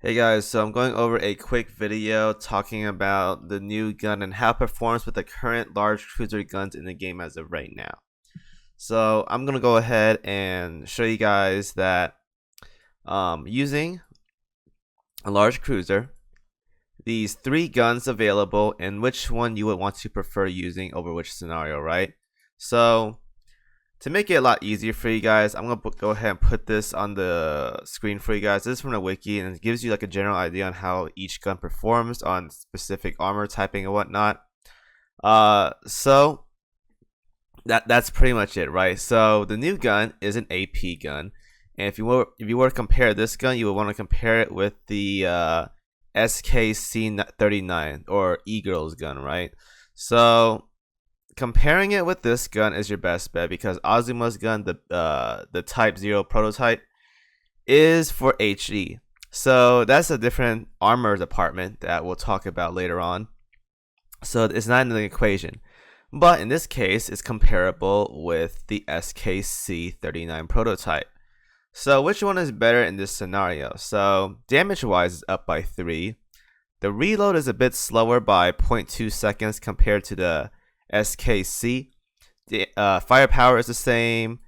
Hey guys, so I'm going over a quick video talking about the new gun and how it performs with the current large cruiser guns in the game as of right now. So I'm going to go ahead and show you guys that using a large cruiser, these three guns available and which one you would want to prefer using over which scenario, right? So to make it a lot easier for you guys, I'm going to go ahead and put this on the screen for you guys. This is from the wiki and it gives you like a general idea on how each gun performs on specific armor typing and whatnot. So that's pretty much it, right? So the new gun is an AP gun. And if you were to compare this gun, you would want to compare it with the SKC-39 or E-Girl's gun, right? So comparing it with this gun is your best bet because Azuma's gun, the Type 0 prototype, is for HE. So that's a different armor department that we'll talk about later on. So it's not in the equation. But in this case, it's comparable with the SKC-39 prototype. So which one is better in this scenario? So damage-wise is up by 3. The reload is a bit slower by 0.2 seconds compared to the SKC. The firepower is the same.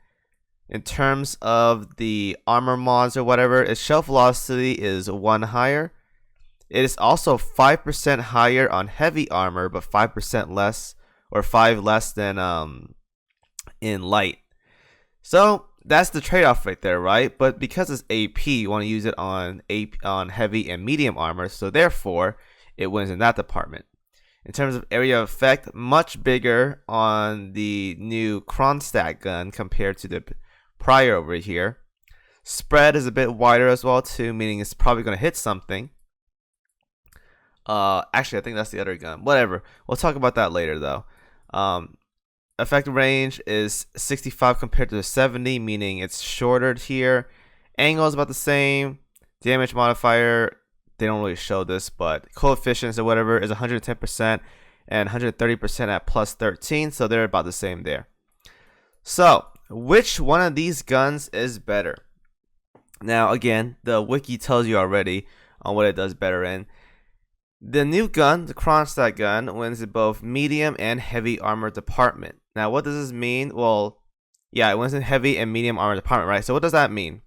In terms of the armor mods or whatever, its shelf velocity is 1 higher. It is also 5% higher on heavy armor, but 5% less, or 5 less than in light. So that's the trade-off right there, right? But because it's AP, you want to use it on heavy and medium armor, so therefore it wins in that department. In terms of area of effect, much bigger on the new Kronstadt gun compared to the prior over here. Spread is a bit wider as well too, meaning it's probably going to hit something. Actually, I think that's the other gun. Whatever. We'll talk about that later though. Effective range is 65 compared to the 70, meaning it's shorter here. Angle is about the same. Damage modifier, they don't really show this, but coefficients or whatever is 110% and 130% at plus 13, so they're about the same there. So which one of these guns is better? Now again, the wiki tells you already on what it does better in. The new gun, the Kronstadt gun, wins in both medium and heavy armor department. Now what does this mean? Well, yeah, it wins in heavy and medium armor department, right? So what does that mean?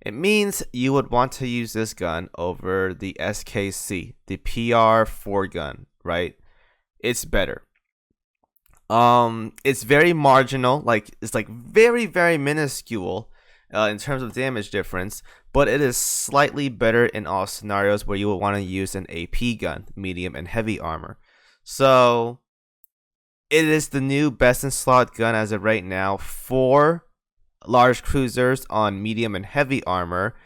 It means you would want to use this gun over the SKC, the PR4 gun, right? It's better. It's very marginal, like it's like very, very minuscule in terms of damage difference, but it is slightly better in all scenarios where you would want to use an AP gun, medium and heavy armor. So it is the new best in slot gun as of right now for large cruisers on medium and heavy armor,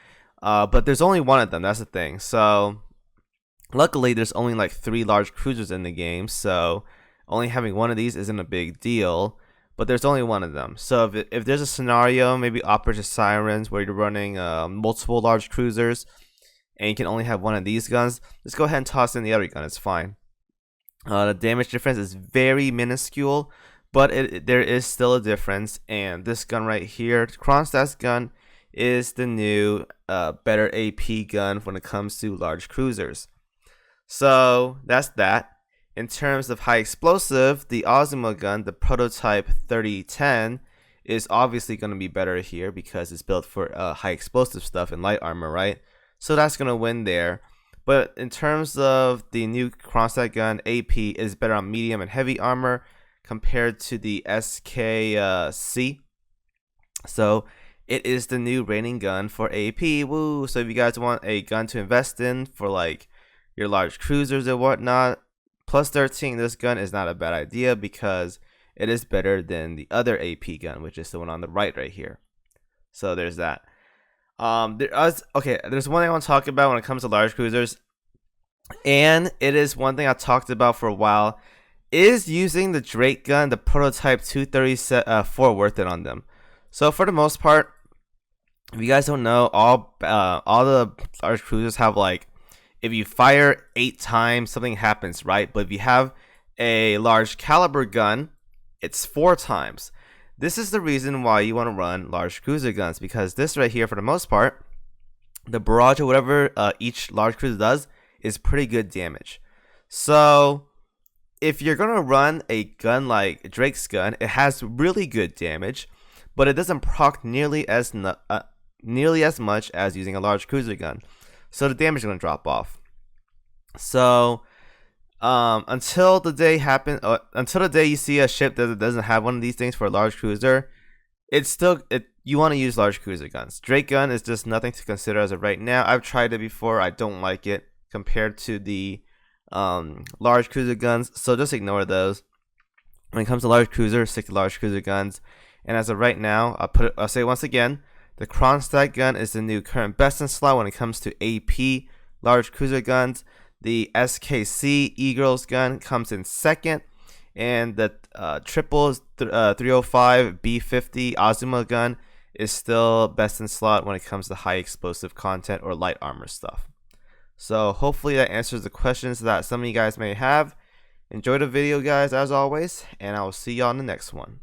but there's only one of them. That's the thing. So luckily there's only like 3 large cruisers in the game, so only having one of these isn't a big deal, but there's only one of them. So if there's a scenario, maybe Operative Sirens, where you're running multiple large cruisers and you can only have one of these guns, just go ahead and toss in the other gun. It's fine. The damage difference is very minuscule, but there is still a difference, and this gun right here, Kronstadt's gun, is the new better AP gun when it comes to large cruisers. So that's that. In terms of high explosive, the Azuma gun, the prototype 3010, is obviously going to be better here because it's built for high explosive stuff and light armor, right? So that's going to win there. But in terms of the new Kronstadt gun, AP is better on medium and heavy armor compared to the SKC. So it is the new reigning gun for AP. Woo! So if you guys want a gun to invest in for like your large cruisers or whatnot, plus 13, this gun is not a bad idea because it is better than the other AP gun, which is the one on the right here. So there's that. There's one thing I want to talk about when it comes to large cruisers, and it is one thing I talked about for a while. Is using the Drake gun, the prototype 234, worth it on them? So for the most part, if you guys don't know, all the large cruisers have like, if you fire 8 times, something happens, right? But if you have a large caliber gun, it's 4 times. This is the reason why you want to run large cruiser guns, because this right here, for the most part, the barrage or whatever each large cruiser does is pretty good damage. So if you're gonna run a gun like Drake's gun, it has really good damage, but it doesn't proc nearly as much as using a large cruiser gun. So the damage is gonna drop off. So until the day you see a ship that doesn't have one of these things for a large cruiser, you want to use large cruiser guns. Drake gun is just nothing to consider as of right now. I've tried it before. I don't like it compared to the large cruiser guns, so just ignore those. When it comes to large cruiser, stick to large cruiser guns. And as of right now, I'll say once again, the Kronstadt gun is the new current best in slot when it comes to AP large cruiser guns. The SKC Eagles gun comes in second, and the triple 305 B50 Azuma gun is still best in slot when it comes to high explosive content or light armor stuff. So hopefully that answers the questions that some of you guys may have. Enjoy the video, guys, as always, and I will see y'all in the next one.